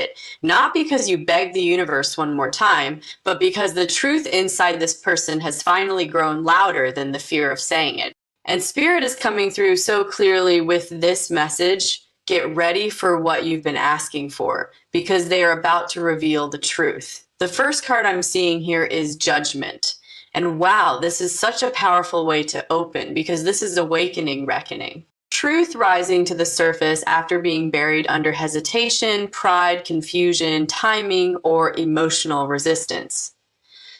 it. Not because you begged the universe one more time, but because the truth inside this person has finally grown louder than the fear of saying it. And Spirit is coming through so clearly with this message. Get ready for what you've been asking for, because they are about to reveal the truth. The first card I'm seeing here is Judgment. And wow, this is such a powerful way to open, because this is awakening, reckoning. Truth rising to the surface after being buried under hesitation, pride, confusion, timing, or emotional resistance.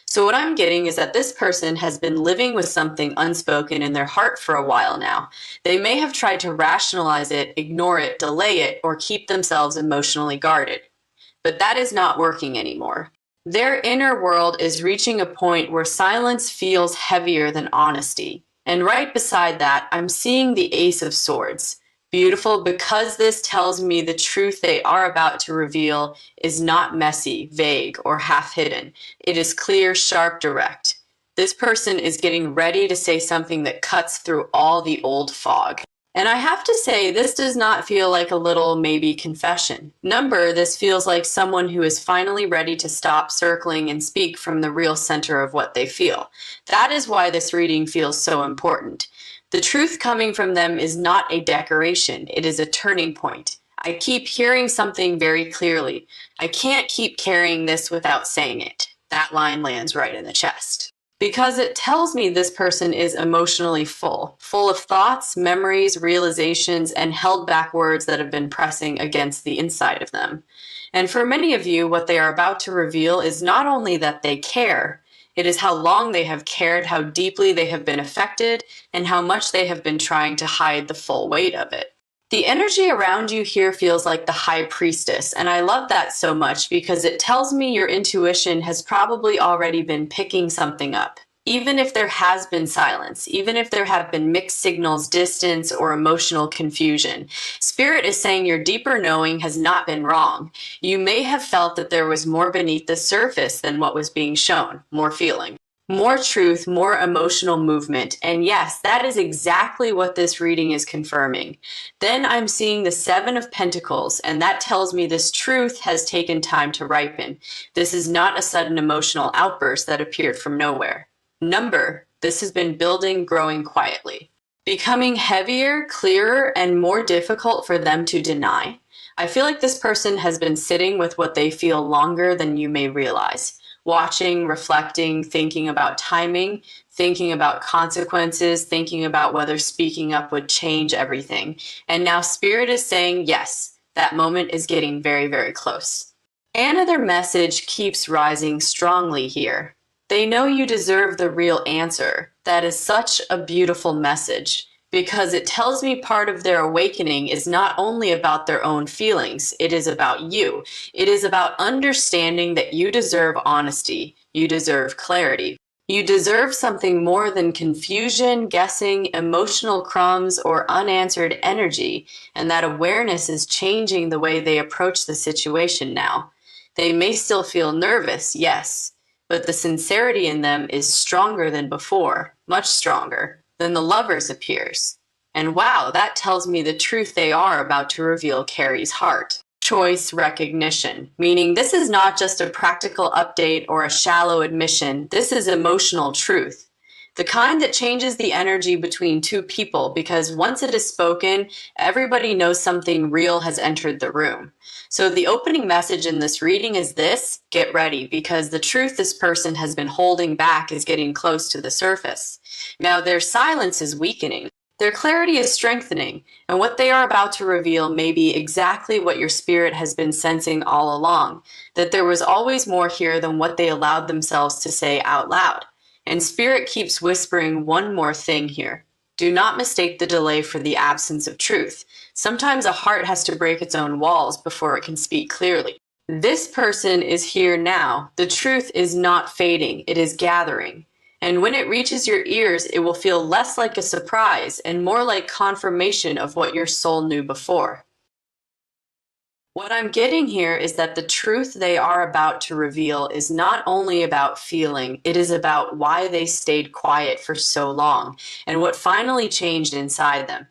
So what I'm getting is that this person has been living with something unspoken in their heart for a while now. They may have tried to rationalize it, ignore it, delay it, or keep themselves emotionally guarded. But that is not working anymore. Their inner world is reaching a point where silence feels heavier than honesty. And right beside that, I'm seeing the Ace of Swords. Beautiful, because this tells me the truth they are about to reveal is not messy, vague, or half-hidden. It is clear, sharp, direct. This person is getting ready to say something that cuts through all the old fog. And I have to say, this does not feel like a little maybe confession. This feels like someone who is finally ready to stop circling and speak from the real center of what they feel. That is why this reading feels so important. The truth coming from them is not a decoration, it is a turning point. I keep hearing something very clearly. I can't keep carrying this without saying it. That line lands right in the chest. Because it tells me this person is emotionally full of thoughts, memories, realizations, and held back words that have been pressing against the inside of them. And for many of you, what they are about to reveal is not only that they care, it is how long they have cared, how deeply they have been affected, and how much they have been trying to hide the full weight of it. The energy around you here feels like the High Priestess, and I love that so much because it tells me your intuition has probably already been picking something up. Even if there has been silence, even if there have been mixed signals, distance, or emotional confusion, Spirit is saying your deeper knowing has not been wrong. You may have felt that there was more beneath the surface than what was being shown, more feeling, more truth, more emotional movement. And yes, that is exactly what this reading is confirming. Then I'm seeing the Seven of Pentacles, and that tells me this truth has taken time to ripen. This is not a sudden emotional outburst that appeared from nowhere. This has been building, growing quietly, becoming heavier, clearer, and more difficult for them to deny. I feel like this person has been sitting with what they feel longer than you may realize, watching, reflecting, thinking about timing, thinking about consequences, thinking about whether speaking up would change everything. And now Spirit is saying, yes, that moment is getting very, very close. Another message keeps rising strongly here. They know you deserve the real answer. That is such a beautiful message, because it tells me part of their awakening is not only about their own feelings, it is about you. It is about understanding that you deserve honesty, you deserve clarity. You deserve something more than confusion, guessing, emotional crumbs, or unanswered energy, and that awareness is changing the way they approach the situation now. They may still feel nervous, yes, but the sincerity in them is stronger than before, much stronger than the Lovers appears. And wow, that tells me the truth they are about to reveal carries heart. Choice recognition, meaning this is not just a practical update or a shallow admission, this is emotional truth. The kind that changes the energy between two people, because once it is spoken, everybody knows something real has entered the room. So the opening message in this reading is this: get ready, because the truth this person has been holding back is getting close to the surface. Now their silence is weakening. Their clarity is strengthening, and what they are about to reveal may be exactly what your spirit has been sensing all along, that there was always more here than what they allowed themselves to say out loud. And Spirit keeps whispering one more thing here. Do not mistake the delay for the absence of truth. Sometimes a heart has to break its own walls before it can speak clearly. This person is here now. The truth is not fading, it is gathering. And when it reaches your ears, it will feel less like a surprise and more like confirmation of what your soul knew before. What I'm getting here is that the truth they are about to reveal is not only about feeling, it is about why they stayed quiet for so long and what finally changed inside them.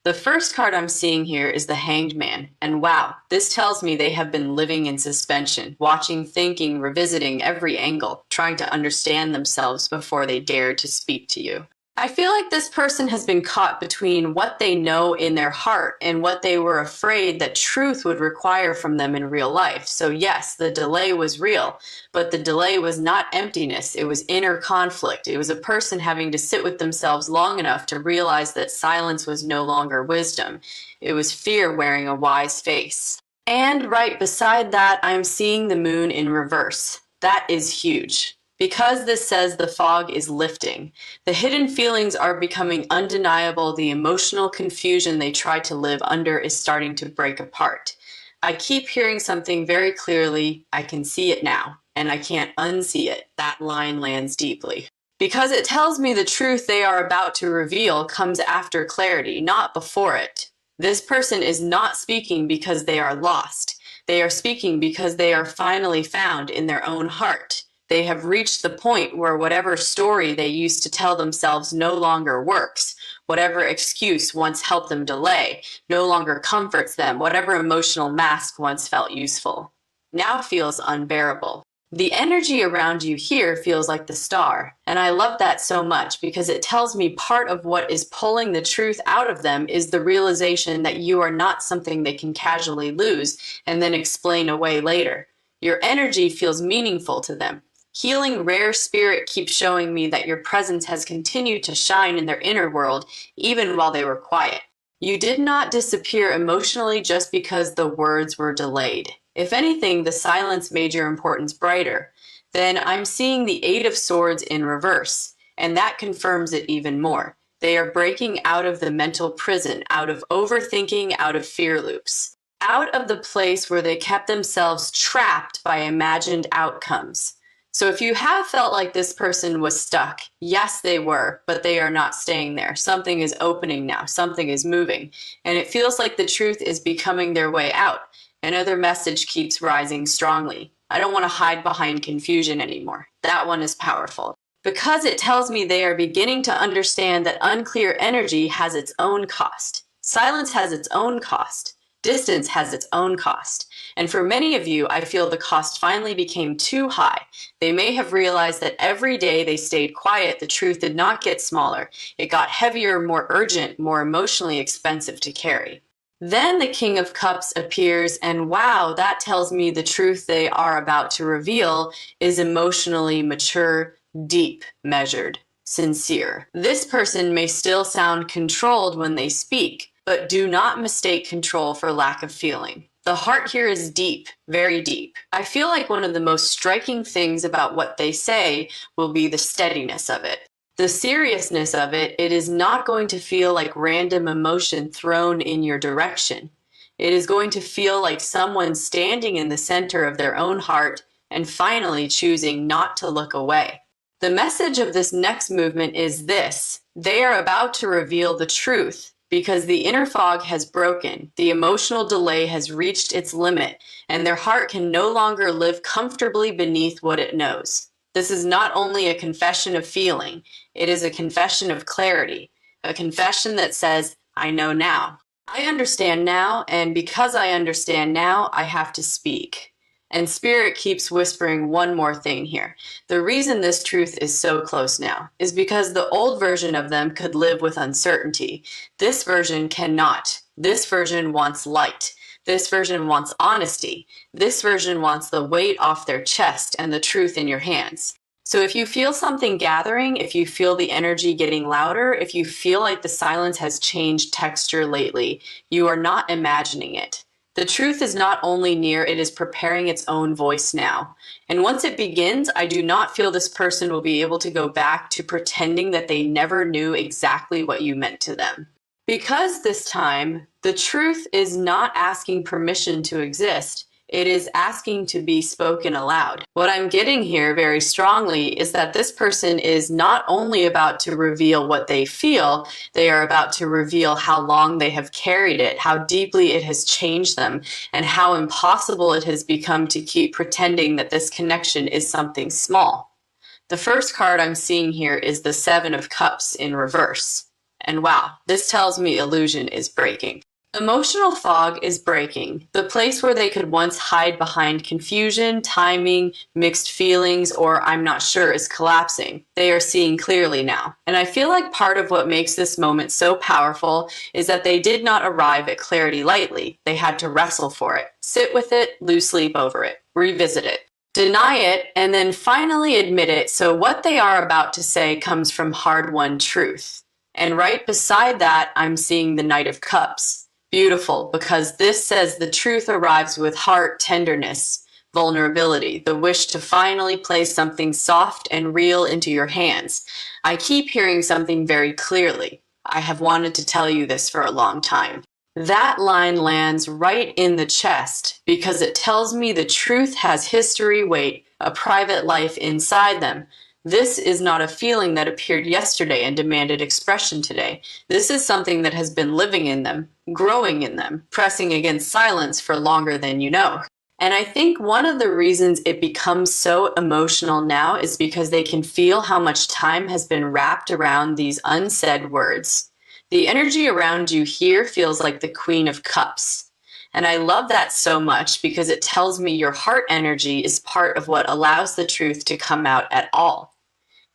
The first card I'm seeing here is the Hanged Man, and wow, this tells me they have been living in suspension, watching, thinking, revisiting every angle, trying to understand themselves before they dare to speak to you. I feel like this person has been caught between what they know in their heart and what they were afraid that truth would require from them in real life. So yes, the delay was real, but the delay was not emptiness. It was inner conflict. It was a person having to sit with themselves long enough to realize that silence was no longer wisdom. It was fear wearing a wise face. And right beside that, I'm seeing the moon in reverse. That is huge. Because this says the fog is lifting, the hidden feelings are becoming undeniable, the emotional confusion they try to live under is starting to break apart. I keep hearing something very clearly, I can see it now, and I can't unsee it. That line lands deeply. Because it tells me the truth they are about to reveal comes after clarity, not before it. This person is not speaking because they are lost. They are speaking because they are finally found in their own heart. They have reached the point where whatever story they used to tell themselves no longer works. Whatever excuse once helped them delay no longer comforts them. Whatever emotional mask once felt useful now feels unbearable. The energy around you here feels like the star, and I love that so much because it tells me part of what is pulling the truth out of them is the realization that you are not something they can casually lose and then explain away later. Your energy feels meaningful to them. Healing Rare Spirit keeps showing me that your presence has continued to shine in their inner world, even while they were quiet. You did not disappear emotionally just because the words were delayed. If anything, the silence made your importance brighter. Then I'm seeing the Eight of Swords in reverse, and that confirms it even more. They are breaking out of the mental prison, out of overthinking, out of fear loops, out of the place where they kept themselves trapped by imagined outcomes. So if you have felt like this person was stuck, yes, they were, but they are not staying there. Something is opening now. Something is moving. And it feels like the truth is becoming their way out. Another message keeps rising strongly. I don't want to hide behind confusion anymore. That one is powerful. Because it tells me they are beginning to understand that unclear energy has its own cost. Silence has its own cost. Distance has its own cost. And for many of you, I feel the cost finally became too high. They may have realized that every day they stayed quiet, the truth did not get smaller. It got heavier, more urgent, more emotionally expensive to carry. Then the King of Cups appears, and wow, that tells me the truth they are about to reveal is emotionally mature, deep, measured, sincere. This person may still sound controlled when they speak, but do not mistake control for lack of feeling. The heart here is deep, very deep. I feel like one of the most striking things about what they say will be the steadiness of it. The seriousness of it, it is not going to feel like random emotion thrown in your direction. It is going to feel like someone standing in the center of their own heart and finally choosing not to look away. The message of this next movement is this: they are about to reveal the truth. Because the inner fog has broken, the emotional delay has reached its limit, and their heart can no longer live comfortably beneath what it knows. This is not only a confession of feeling, it is a confession of clarity, a confession that says, I know now. I understand now, and because I understand now, I have to speak. And Spirit keeps whispering one more thing here. The reason this truth is so close now is because the old version of them could live with uncertainty. This version cannot. This version wants light. This version wants honesty. This version wants the weight off their chest and the truth in your hands. So if you feel something gathering, if you feel the energy getting louder, if you feel like the silence has changed texture lately, you are not imagining it. The truth is not only near, it is preparing its own voice now. And once it begins, I do not feel this person will be able to go back to pretending that they never knew exactly what you meant to them. Because this time, the truth is not asking permission to exist. It is asking to be spoken aloud. What I'm getting here very strongly is that this person is not only about to reveal what they feel, they are about to reveal how long they have carried it, how deeply it has changed them, and how impossible it has become to keep pretending that this connection is something small. The first card I'm seeing here is the Seven of Cups in reverse. And wow, this tells me illusion is breaking. Emotional fog is breaking. The place where they could once hide behind confusion, timing, mixed feelings, or I'm not sure is collapsing. They are seeing clearly now. And I feel like part of what makes this moment so powerful is that they did not arrive at clarity lightly. They had to wrestle for it, sit with it, lose sleep over it, revisit it, deny it, and then finally admit it. So what they are about to say comes from hard-won truth. And right beside that, I'm seeing the Knight of Cups. Beautiful, because this says the truth arrives with heart, tenderness, vulnerability, the wish to finally place something soft and real into your hands. I keep hearing something very clearly. I have wanted to tell you this for a long time. That line lands right in the chest because it tells me the truth has history, weight, a private life inside them. This is not a feeling that appeared yesterday and demanded expression today. This is something that has been living in them, growing in them, pressing against silence for longer than you know. And I think one of the reasons it becomes so emotional now is because they can feel how much time has been wrapped around these unsaid words. The energy around you here feels like the Queen of Cups. And I love that so much because it tells me your heart energy is part of what allows the truth to come out at all.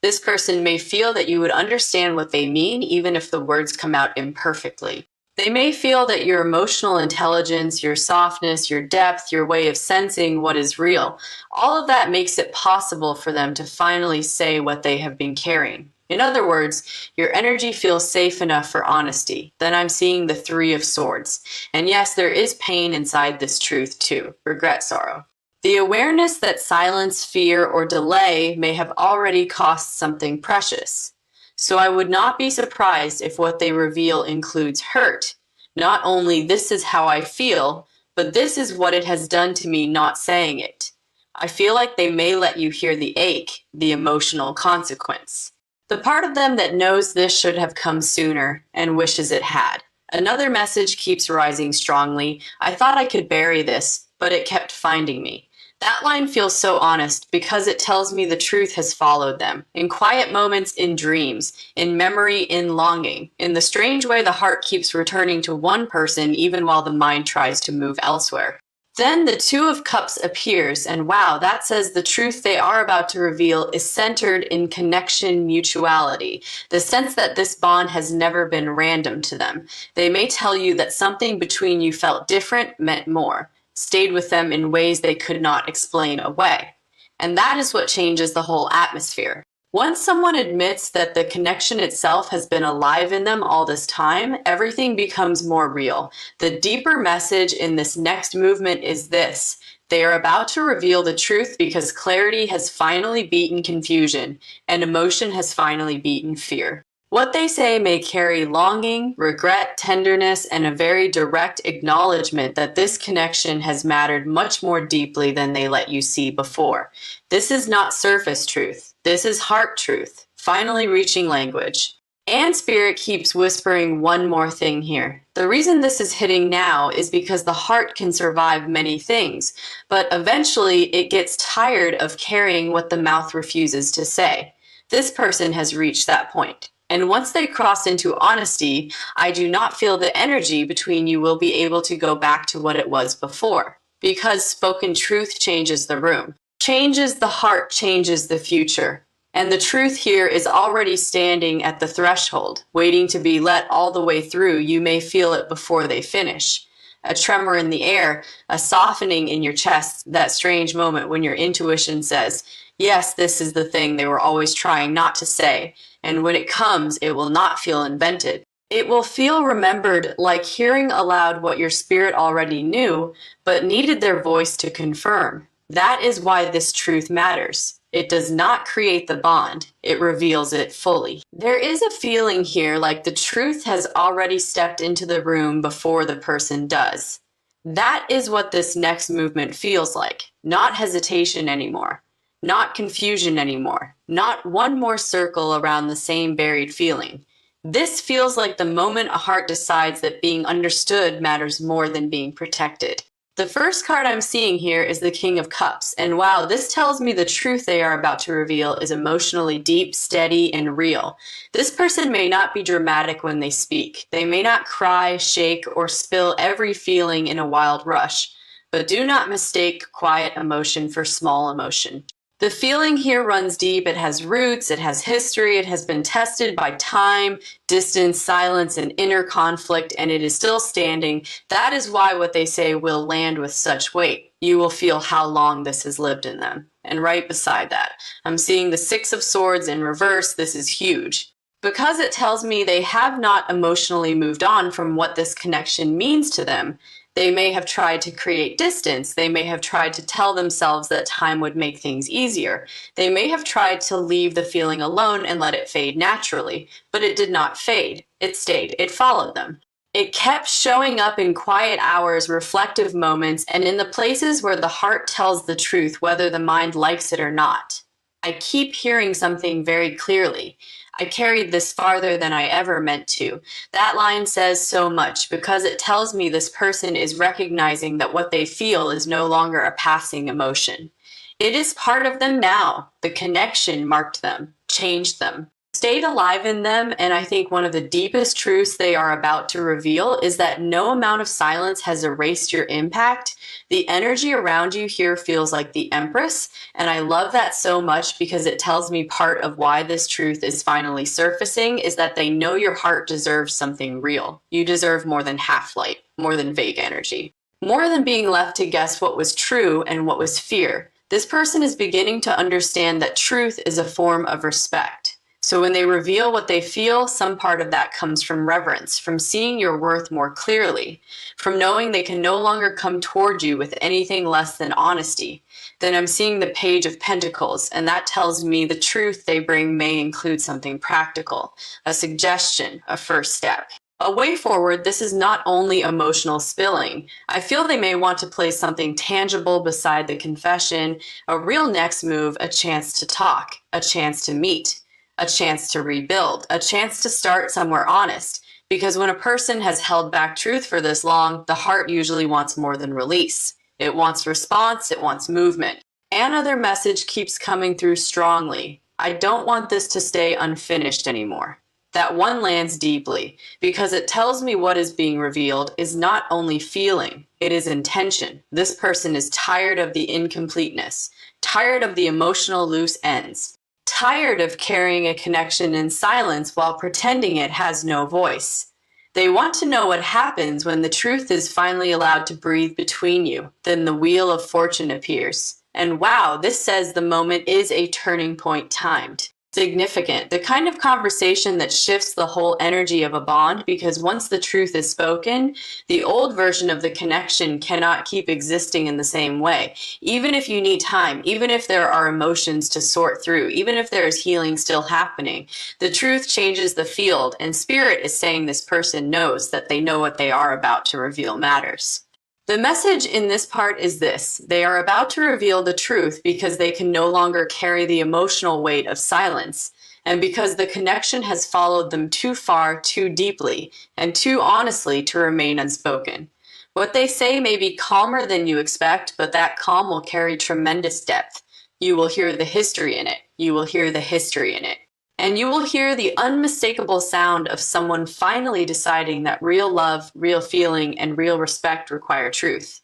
This person may feel that you would understand what they mean even if the words come out imperfectly. They may feel that your emotional intelligence, your softness, your depth, your way of sensing what is real, all of that makes it possible for them to finally say what they have been carrying. In other words, your energy feels safe enough for honesty. Then I'm seeing the Three of Swords. And yes, there is pain inside this truth too. Regret, sorrow. The awareness that silence, fear, or delay may have already cost something precious. So I would not be surprised if what they reveal includes hurt. Not only this is how I feel, but this is what it has done to me not saying it. I feel like they may let you hear the ache, the emotional consequence. The part of them that knows this should have come sooner and wishes it had. Another message keeps rising strongly. I thought I could bury this, but it kept finding me. That line feels so honest because it tells me the truth has followed them. In quiet moments, in dreams, in memory, in longing. In the strange way the heart keeps returning to one person even while the mind tries to move elsewhere. Then the Two of Cups appears, and wow, that says the truth they are about to reveal is centered in connection, mutuality, the sense that this bond has never been random to them. They may tell you that something between you felt different, meant more, stayed with them in ways they could not explain away. And that is what changes the whole atmosphere. Once someone admits that the connection itself has been alive in them all this time, everything becomes more real. The deeper message in this next movement is this. They are about to reveal the truth because clarity has finally beaten confusion, and emotion has finally beaten fear. What they say may carry longing, regret, tenderness, and a very direct acknowledgement that this connection has mattered much more deeply than they let you see before. This is not surface truth. This is heart truth, finally reaching language. And Spirit keeps whispering one more thing here. The reason this is hitting now is because the heart can survive many things, but eventually it gets tired of carrying what the mouth refuses to say. This person has reached that point. And once they cross into honesty, I do not feel the energy between you will be able to go back to what it was before. Because spoken truth changes the room, changes the heart, changes the future. And the truth here is already standing at the threshold, waiting to be let all the way through. You may feel it before they finish. A tremor in the air, a softening in your chest, that strange moment when your intuition says, yes, this is the thing they were always trying not to say. And when it comes, it will not feel invented. It will feel remembered, like hearing aloud what your spirit already knew, but needed their voice to confirm. That is why this truth matters. It does not create the bond, it reveals it fully. There is a feeling here like the truth has already stepped into the room before the person does. That is what this next movement feels like. Not hesitation anymore. Not confusion anymore. Not one more circle around the same buried feeling. This feels like the moment a heart decides that being understood matters more than being protected. The first card I'm seeing here is the King of Cups, and wow, this tells me the truth they are about to reveal is emotionally deep, steady, and real. This person may not be dramatic when they speak. They may not cry, shake, or spill every feeling in a wild rush, but do not mistake quiet emotion for small emotion. The feeling here runs deep. It has roots, it has history, it has been tested by time, distance, silence, and inner conflict, and it is still standing. That is why what they say will land with such weight. You will feel how long this has lived in them. And right beside that, I'm seeing the Six of Swords in reverse. This is huge, because it tells me they have not emotionally moved on from what this connection means to them. They may have tried to create distance. They may have tried to tell themselves that time would make things easier. They may have tried to leave the feeling alone and let it fade naturally, but it did not fade. It stayed. It followed them. It kept showing up in quiet hours, reflective moments, and in the places where the heart tells the truth, whether the mind likes it or not. I keep hearing something very clearly. I carried this farther than I ever meant to. That line says so much because it tells me this person is recognizing that what they feel is no longer a passing emotion. It is part of them now. The connection marked them, changed them, stayed alive in them, and I think one of the deepest truths they are about to reveal is that no amount of silence has erased your impact. The energy around you here feels like the Empress, and I love that so much because it tells me part of why this truth is finally surfacing is that they know your heart deserves something real. You deserve more than half-light, more than vague energy, more than being left to guess what was true and what was fear. This person is beginning to understand that truth is a form of respect. So when they reveal what they feel, some part of that comes from reverence, from seeing your worth more clearly, from knowing they can no longer come toward you with anything less than honesty. Then I'm seeing the Page of Pentacles, and that tells me the truth they bring may include something practical, a suggestion, a first step. A way forward. This is not only emotional spilling. I feel they may want to place something tangible beside the confession, a real next move, a chance to talk, a chance to meet, a chance to rebuild, a chance to start somewhere honest. Because when a person has held back truth for this long, the heart usually wants more than release. It wants response, it wants movement. Another message keeps coming through strongly. I don't want this to stay unfinished anymore. That one lands deeply because it tells me what is being revealed is not only feeling, it is intention. This person is tired of the incompleteness, tired of the emotional loose ends, tired of carrying a connection in silence while pretending it has no voice. They want to know what happens when the truth is finally allowed to breathe between you. Then the wheel of fortune appears. And wow, this says the moment is a turning point timed. Significant, the kind of conversation that shifts the whole energy of a bond, because once the truth is spoken, the old version of the connection cannot keep existing in the same way. Even if you need time, even if there are emotions to sort through, even if there is healing still happening, the truth changes the field, and Spirit is saying this person knows that they know what they are about to reveal matters. The message in this part is this: they are about to reveal the truth because they can no longer carry the emotional weight of silence, and because the connection has followed them too far, too deeply, and too honestly to remain unspoken. What they say may be calmer than you expect, but that calm will carry tremendous depth. You will hear the history in it. You will hear the history in it. And you will hear the unmistakable sound of someone finally deciding that real love, real feeling, and real respect require truth.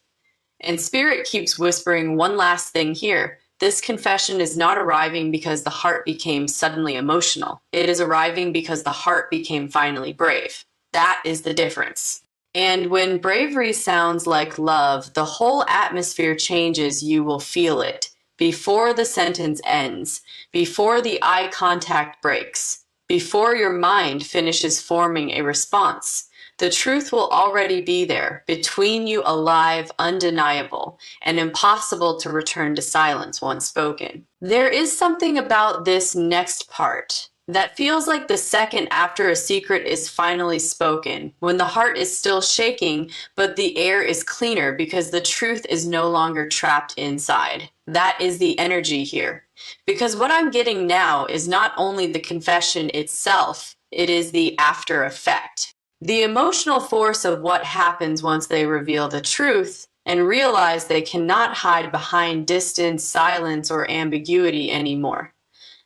And Spirit keeps whispering one last thing here. This confession is not arriving because the heart became suddenly emotional. It is arriving because the heart became finally brave. That is the difference. And when bravery sounds like love, the whole atmosphere changes. You will feel it. Before the sentence ends, before the eye contact breaks, before your mind finishes forming a response, the truth will already be there, between you, alive, undeniable, and impossible to return to silence once spoken. There is something about this next part that feels like the second after a secret is finally spoken, when the heart is still shaking, but the air is cleaner because the truth is no longer trapped inside. That is the energy here. Because what I'm getting now is not only the confession itself, it is the after effect. The emotional force of what happens once they reveal the truth and realize they cannot hide behind distance, silence, or ambiguity anymore.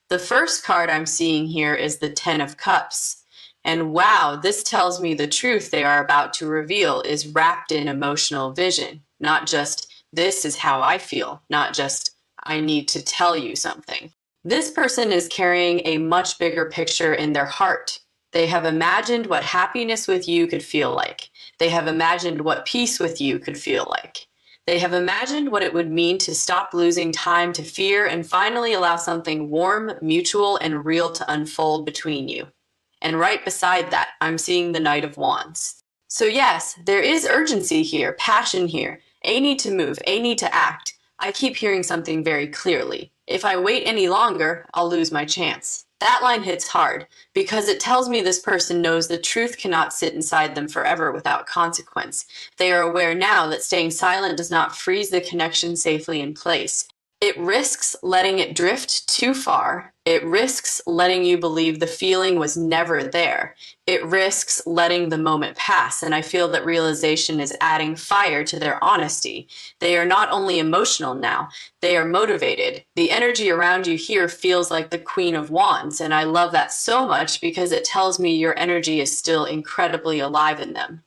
The first card I'm seeing here is the Ten of Cups. And wow, this tells me the truth they are about to reveal is wrapped in emotional vision, not just this is how I feel, not just I need to tell you something. This person is carrying a much bigger picture in their heart. They have imagined what happiness with you could feel like. They have imagined what peace with you could feel like. They have imagined what it would mean to stop losing time to fear and finally allow something warm, mutual, and real to unfold between you. And right beside that, I'm seeing the Knight of Wands. So yes, there is urgency here, passion here, a need to move, a need to act. I keep hearing something very clearly. If I wait any longer, I'll lose my chance. That line hits hard because it tells me this person knows the truth cannot sit inside them forever without consequence. They are aware now that staying silent does not freeze the connection safely in place. It risks letting it drift too far. It risks letting you believe the feeling was never there. It risks letting the moment pass, and I feel that realization is adding fire to their honesty. They are not only emotional now, they are motivated. The energy around you here feels like the Queen of Wands, and I love that so much because it tells me your energy is still incredibly alive in them.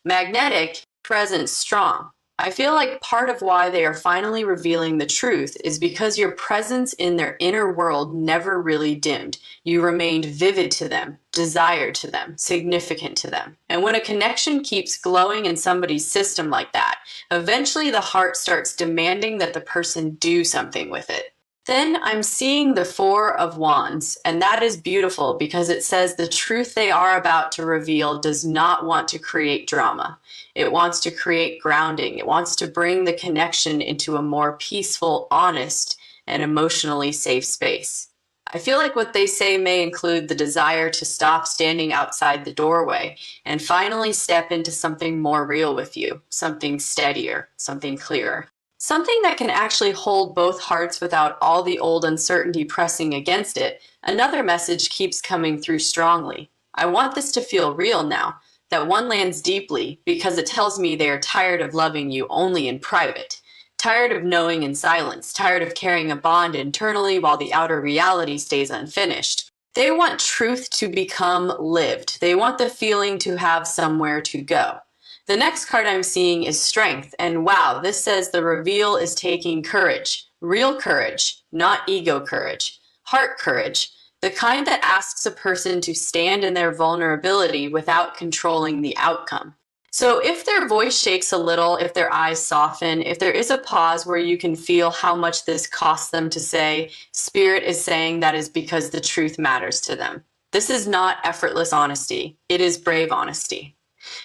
Magnetic, present, strong. I feel like part of why they are finally revealing the truth is because your presence in their inner world never really dimmed. You remained vivid to them, desired to them, significant to them. And when a connection keeps glowing in somebody's system like that, eventually the heart starts demanding that the person do something with it. Then I'm seeing the Four of Wands, and that is beautiful because it says the truth they are about to reveal does not want to create drama. It wants to create grounding. It wants to bring the connection into a more peaceful, honest, and emotionally safe space. I feel like what they say may include the desire to stop standing outside the doorway and finally step into something more real with you, something steadier, something clearer. Something that can actually hold both hearts without all the old uncertainty pressing against it. Another message keeps coming through strongly. I want this to feel real now. That one lands deeply because it tells me they are tired of loving you only in private. Tired of knowing in silence. Tired of carrying a bond internally while the outer reality stays unfinished. They want truth to become lived. They want the feeling to have somewhere to go. The next card I'm seeing is Strength, and wow, this says the reveal is taking courage. Real courage, not ego courage. Heart courage, the kind that asks a person to stand in their vulnerability without controlling the outcome. So if their voice shakes a little, if their eyes soften, if there is a pause where you can feel how much this costs them to say, Spirit is saying that is because the truth matters to them. This is not effortless honesty. It is brave honesty.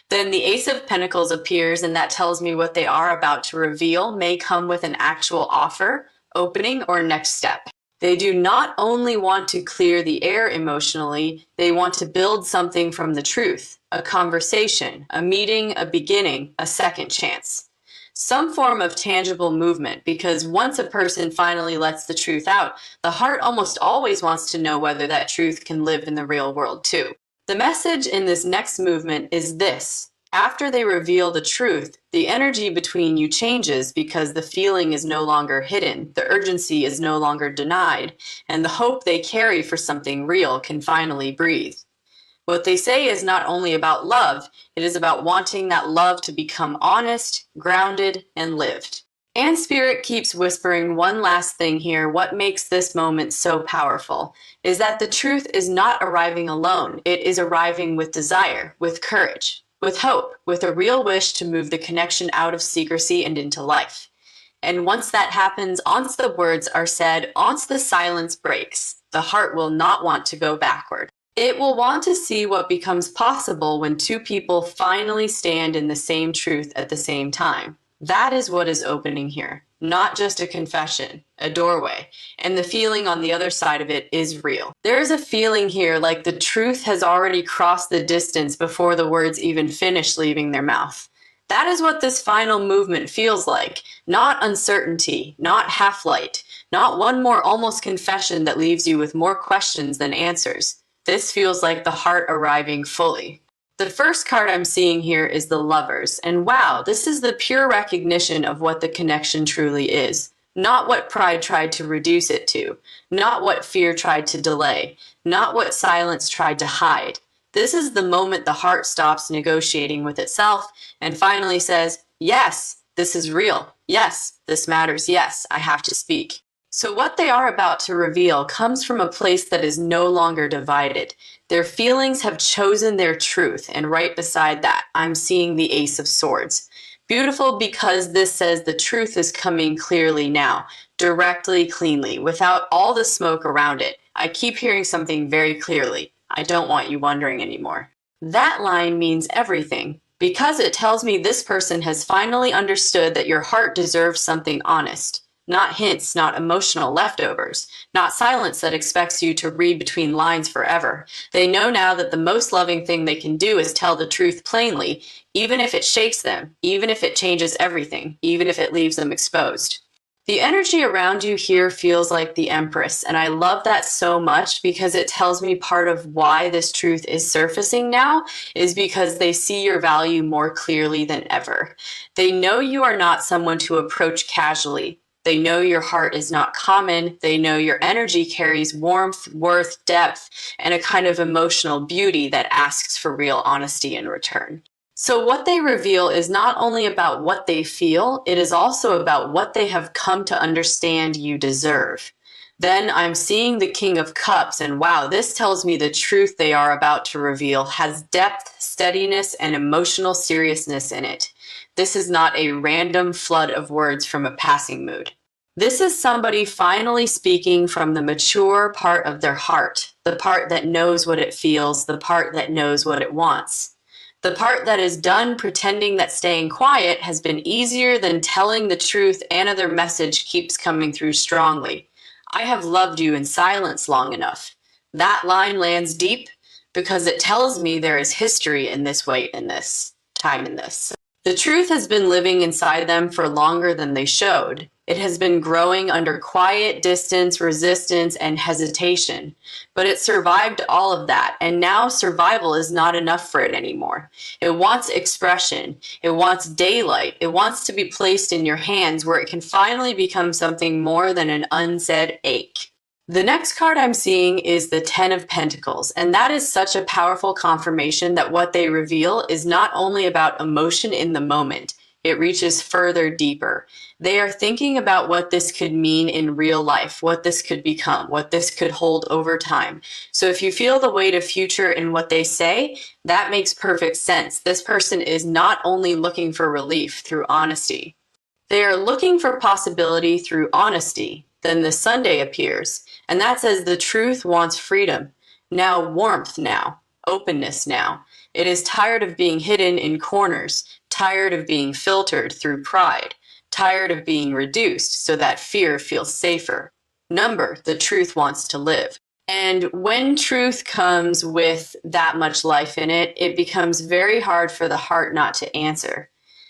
Then the Ace of Pentacles appears, and that tells me what they are about to reveal may come with an actual offer, opening, or next step. They do not only want to clear the air emotionally, they want to build something from the truth, a conversation, a meeting, a beginning, a second chance. Some form of tangible movement, because once a person finally lets the truth out, the heart almost always wants to know whether that truth can live in the real world too. The message in this next movement is this. After they reveal the truth, the energy between you changes because the feeling is no longer hidden, the urgency is no longer denied, and the hope they carry for something real can finally breathe. What they say is not only about love, it is about wanting that love to become honest, grounded, and lived. And Spirit keeps whispering one last thing here. What makes this moment so powerful is that the truth is not arriving alone. It is arriving with desire, with courage, with hope, with a real wish to move the connection out of secrecy and into life. And once that happens, once the words are said, once the silence breaks, the heart will not want to go backward. It will want to see what becomes possible when two people finally stand in the same truth at the same time. That is what is opening here, not just a confession, a doorway, and the feeling on the other side of it is real. There is a feeling here like the truth has already crossed the distance before the words even finish leaving their mouth. That is what this final movement feels like, not uncertainty, not half-light, not one more almost confession that leaves you with more questions than answers. This feels like the heart arriving fully. The first card I'm seeing here is the Lovers, and wow, this is the pure recognition of what the connection truly is. Not what pride tried to reduce it to, not what fear tried to delay, not what silence tried to hide. This is the moment the heart stops negotiating with itself and finally says, yes, this is real. Yes, this matters. Yes, I have to speak. So what they are about to reveal comes from a place that is no longer divided. Their feelings have chosen their truth, and right beside that, I'm seeing the Ace of Swords. Beautiful because this says the truth is coming clearly now, directly, cleanly, without all the smoke around it. I keep hearing something very clearly. I don't want you wondering anymore. That line means everything, because it tells me this person has finally understood that your heart deserves something honest. Not hints, not emotional leftovers, not silence that expects you to read between lines forever. They know now that the most loving thing they can do is tell the truth plainly, even if it shakes them, even if it changes everything, even if it leaves them exposed. The energy around you here feels like the Empress, and I love that so much because it tells me part of why this truth is surfacing now is because they see your value more clearly than ever. They know you are not someone to approach casually. They know your heart is not common. They know your energy carries warmth, worth, depth, and a kind of emotional beauty that asks for real honesty in return. So what they reveal is not only about what they feel, it is also about what they have come to understand you deserve. Then I'm seeing the King of Cups, and wow, this tells me the truth they are about to reveal has depth, steadiness, and emotional seriousness in it. This is not a random flood of words from a passing mood. This is somebody finally speaking from the mature part of their heart, the part that knows what it feels, the part that knows what it wants. The part that is done pretending that staying quiet has been easier than telling the truth and their message keeps coming through strongly. I have loved you in silence long enough. That line lands deep because it tells me there is history in this weight, in this time, in this. The truth has been living inside them for longer than they showed. It has been growing under quiet distance, resistance, and hesitation. But it survived all of that, and now survival is not enough for it anymore. It wants expression. It wants daylight. It wants to be placed in your hands where it can finally become something more than an unsaid ache. The next card I'm seeing is the Ten of Pentacles, and that is such a powerful confirmation that what they reveal is not only about emotion in the moment, it reaches further deeper. They are thinking about what this could mean in real life, what this could become, what this could hold over time. So if you feel the weight of future in what they say, that makes perfect sense. This person is not only looking for relief through honesty. They are looking for possibility through honesty. Then the Sunday appears, and that says the truth wants freedom. Now warmth now, openness now. It is tired of being hidden in corners, tired of being filtered through pride, tired of being reduced so that fear feels safer. Number, the truth wants to live. And when truth comes with that much life in it, it becomes very hard for the heart not to answer.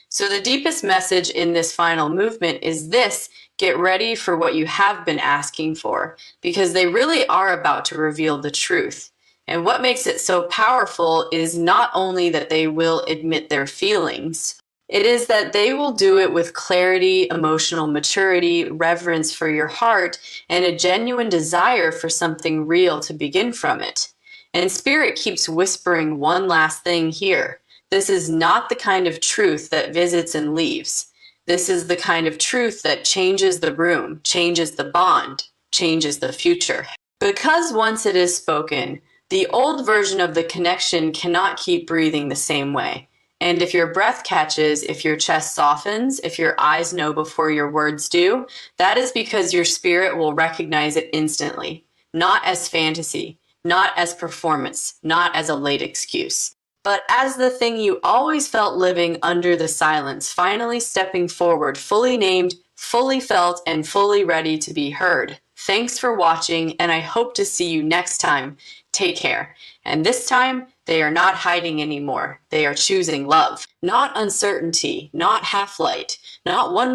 So the deepest message in this final movement is this: get ready for what you have been asking for, because they really are about to reveal the truth. And what makes it so powerful is not only that they will admit their feelings, it is that they will do it with clarity, emotional maturity, reverence for your heart, and a genuine desire for something real to begin from it. And Spirit keeps whispering one last thing here. This is not the kind of truth that visits and leaves. This is the kind of truth that changes the room, changes the bond, changes the future. Because once it is spoken, the old version of the connection cannot keep breathing the same way. And if your breath catches, if your chest softens, if your eyes know before your words do, that is because your spirit will recognize it instantly, not as fantasy, not as performance, not as a late excuse, but as the thing you always felt living under the silence, finally stepping forward, fully named, fully felt, and fully ready to be heard. Thanks for watching, and I hope to see you next time. Take care. And this time, they are not hiding anymore. They are choosing love, not uncertainty, not half-light, not one